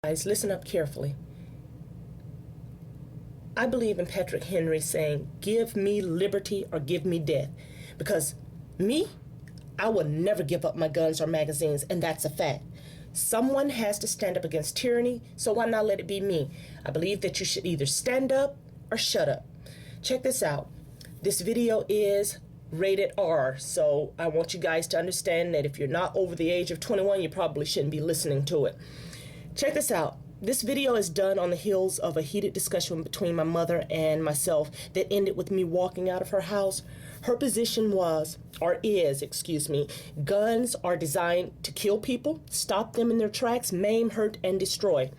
Guys, listen up carefully. I believe in Patrick Henry saying, give me liberty or give me death. Because me, I will never give up my guns or magazines, and that's a fact. Someone has to stand up against tyranny, so why not let it be me? I believe that you should either stand up or shut up. Check this out. This video is rated R, so I want you guys to understand that if you're not over the age of 21, you probably shouldn't be listening to it. Check this out. This video is done on the heels of a heated discussion between my mother and myself that ended with me walking out of her house. Her position was, or is, excuse me, guns are designed to kill people, stop them in their tracks, maim, hurt, and destroy.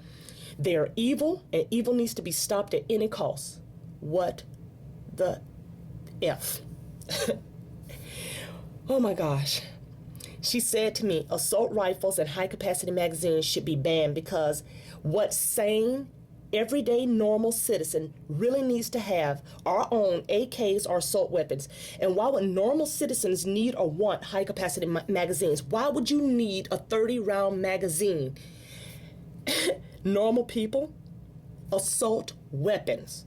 They are evil, and evil needs to be stopped at any cost. What the F? Oh my gosh. She said to me, assault rifles and high-capacity magazines should be banned because what sane, everyday, normal citizen really needs to have our own AKs or assault weapons. And why would normal citizens need or want high-capacity magazines? Why would you need a 30-round magazine? Normal people, assault weapons.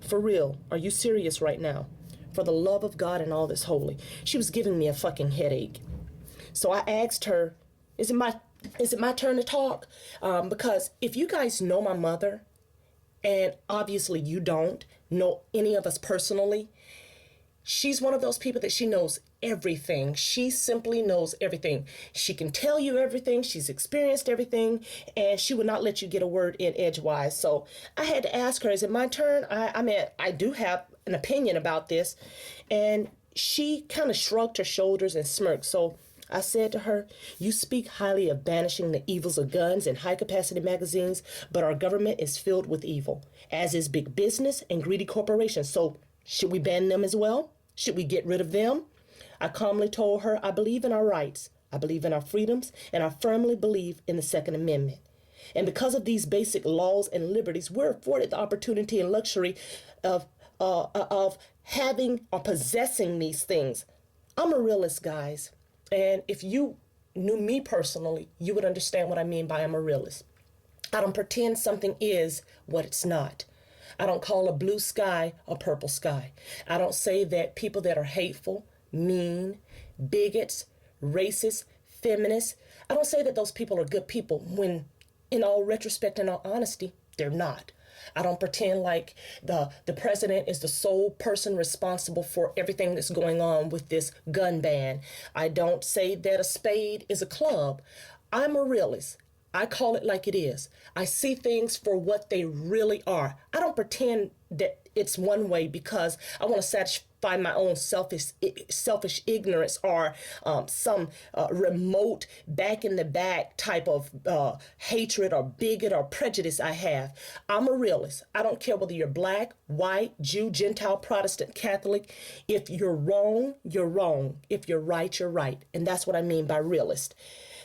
For real, are you serious right now? For the love of God and all that's holy. She was giving me a fucking headache. So I asked her, is it my turn to talk? Because if you guys know my mother, and obviously you don't know any of us personally, she's one of those people that she knows everything. She simply knows everything. She can tell you everything. She's experienced everything, and she would not let you get a word in edgewise. So I had to ask her, is it my turn? I mean, I do have an opinion about this. And she kind of shrugged her shoulders and smirked. So I said to her, you speak highly of banishing the evils of guns and high-capacity magazines, but our government is filled with evil, as is big business and greedy corporations. So should we ban them as well? Should we get rid of them? I calmly told her, I believe in our rights, I believe in our freedoms, and I firmly believe in the Second Amendment. And because of these basic laws and liberties, we're afforded the opportunity and luxury of having or possessing these things. I'm a realist, guys. And if you knew me personally, you would understand what I mean by I'm a realist. I don't pretend something is what it's not. I don't call a blue sky a purple sky. I don't say that people that are hateful, mean, bigots, racist, feminists, I don't say that those people are good people when, in all retrospect and all honesty, they're not. I don't pretend like the president is the sole person responsible for everything that's going on with this gun ban. I don't say that a spade is a club. I'm a realist. I call it like it is. I see things for what they really are. I don't pretend that it's one way because I want to satisfy my own selfish ignorance or some remote back in the back type of hatred or bigot or prejudice I have. I'm a realist. I don't care whether you're black, white, Jew, Gentile, Protestant, Catholic. If you're wrong, you're wrong. If you're right, you're right. And that's what I mean by realist.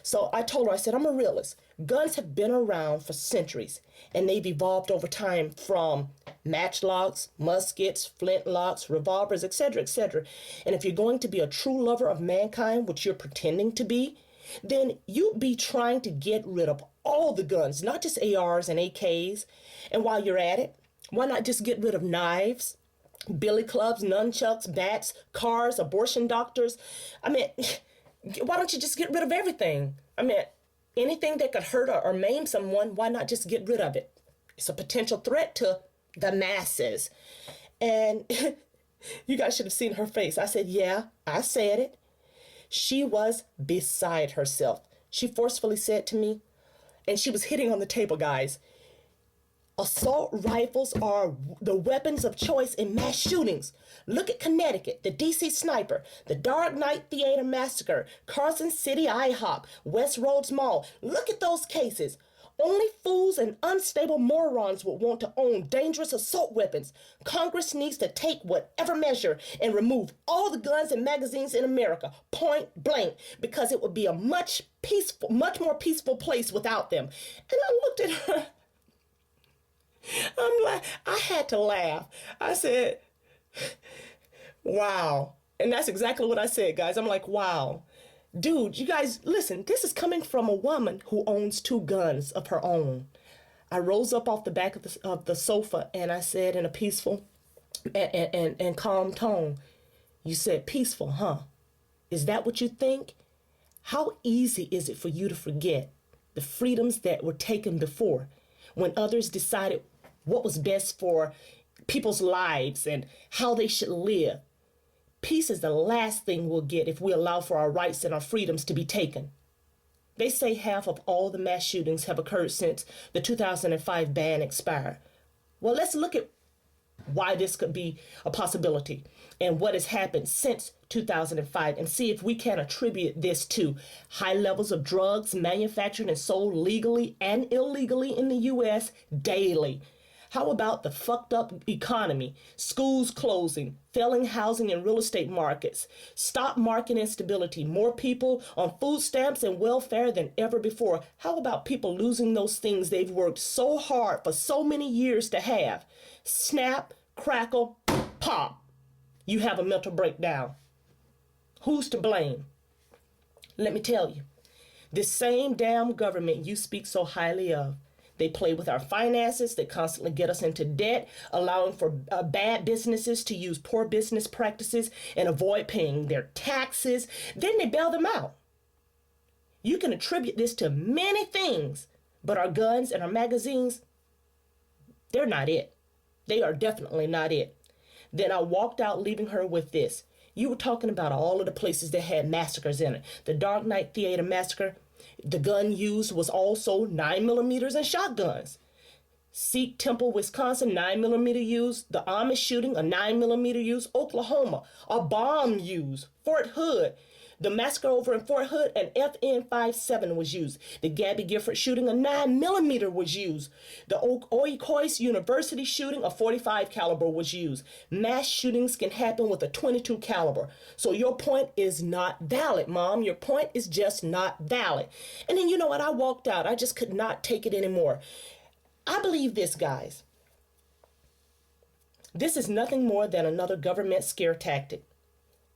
So I told her, I said, I'm a realist. Guns have been around for centuries, and they've evolved over time from matchlocks, muskets, flintlocks, revolvers, etc., etc. And if you're going to be a true lover of mankind, which you're pretending to be, then you'd be trying to get rid of all the guns, not just ARs and AKs. And while you're at it, why not just get rid of knives, billy clubs, nunchucks, bats, cars, abortion doctors? I mean, why don't you just get rid of everything? I mean, anything that could hurt or maim someone, why not just get rid of it? It's a potential threat to the masses. And you guys should have seen her face. I said, yeah, I said it. She was beside herself. She forcefully said to me, and she was hitting on the table, guys, assault rifles are the weapons of choice in mass shootings. Look at Connecticut, the DC sniper, the Dark Knight Theater massacre, Carson City IHOP, West Roads Mall. Look at those cases. Only fools and unstable morons would want to own dangerous assault weapons. Congress needs to take whatever measure and remove all the guns and magazines in America, point blank, because it would be a much more peaceful place without them. And I looked at her. I had to laugh. I said, wow. And that's exactly what I said, guys. I'm like, wow. Dude, you guys, listen, this is coming from a woman who owns 2 guns of her own. I rose up off the back of the sofa and I said in a peaceful and calm tone, "You said peaceful, huh? Is that what you think? How easy is it for you to forget the freedoms that were taken before, when others decided what was best for people's lives and how they should live? Peace is the last thing we'll get if we allow for our rights and our freedoms to be taken." They say half of all the mass shootings have occurred since the 2005 ban expired. Well, let's look at why this could be a possibility and what has happened since 2005 and see if we can attribute this to high levels of drugs manufactured and sold legally and illegally in the U.S. daily. How about the fucked up economy, schools closing, failing housing and real estate markets, stock market instability, more people on food stamps and welfare than ever before? How about people losing those things they've worked so hard for so many years to have? Snap, crackle, pop. You have a mental breakdown. Who's to blame? Let me tell you, this same damn government you speak so highly of, they play with our finances. They constantly get us into debt, allowing for bad businesses to use poor business practices and avoid paying their taxes. Then they bail them out. You can attribute this to many things, but our guns and our magazines, they're not it. They are definitely not it. Then I walked out leaving her with this. You were talking about all of the places that had massacres in it. The Dark Knight Theater massacre. The gun used was also 9mm and shotguns. Sikh Temple, Wisconsin, 9mm use. The Amish shooting, a 9mm use. Oklahoma, a bomb used. Fort Hood, the massacre over in Fort Hood, an FN-57 was used. The Gabby Gifford shooting, a 9mm was used. The Oikois University shooting, a 45 caliber was used. Mass shootings can happen with a 22 caliber. So your point is not valid, Mom. Your point is just not valid. And then you know what? I walked out. I just could not take it anymore. I believe this, guys. This is nothing more than another government scare tactic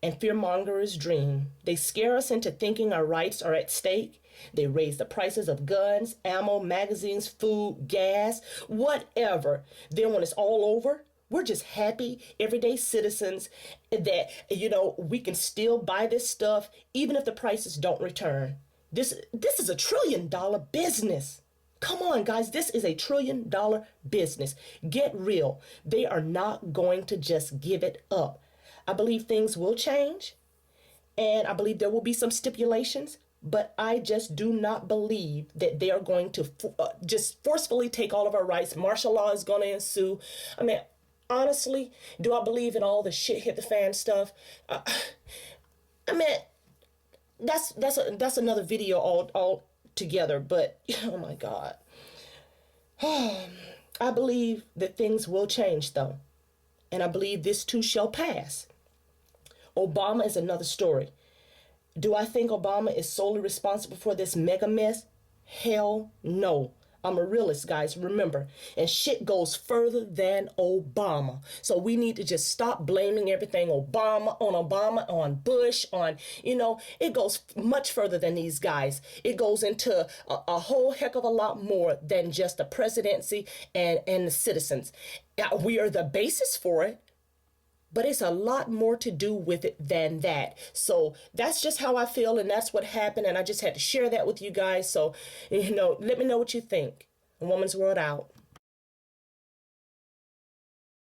and fearmonger's dream. They scare us into thinking our rights are at stake. They raise the prices of guns, ammo, magazines, food, gas, whatever. Then when it's all over, we're just happy, everyday citizens that, we can still buy this stuff even if the prices don't return. This is $1 trillion business. Come on, guys, this is $1 trillion business. Get real. They are not going to just give it up. I believe things will change, and I believe there will be some stipulations, but I just do not believe that they are going to just forcefully take all of our rights. Martial law is going to ensue. I mean, honestly, do I believe in all the shit hit the fan stuff? I mean, that's another video all together, but oh my God. I believe that things will change though, and I believe this too shall pass. Obama is another story. Do I think Obama is solely responsible for this mega mess? Hell no. I'm a realist, guys, remember. And shit goes further than Obama. So we need to just stop blaming everything Obama, on Bush, it goes much further than these guys. It goes into a whole heck of a lot more than just the presidency and the citizens. We are the basis for it. But it's a lot more to do with it than that. So that's just how I feel, and that's what happened, and I just had to share that with you guys. So, let me know what you think. A Woman's World out.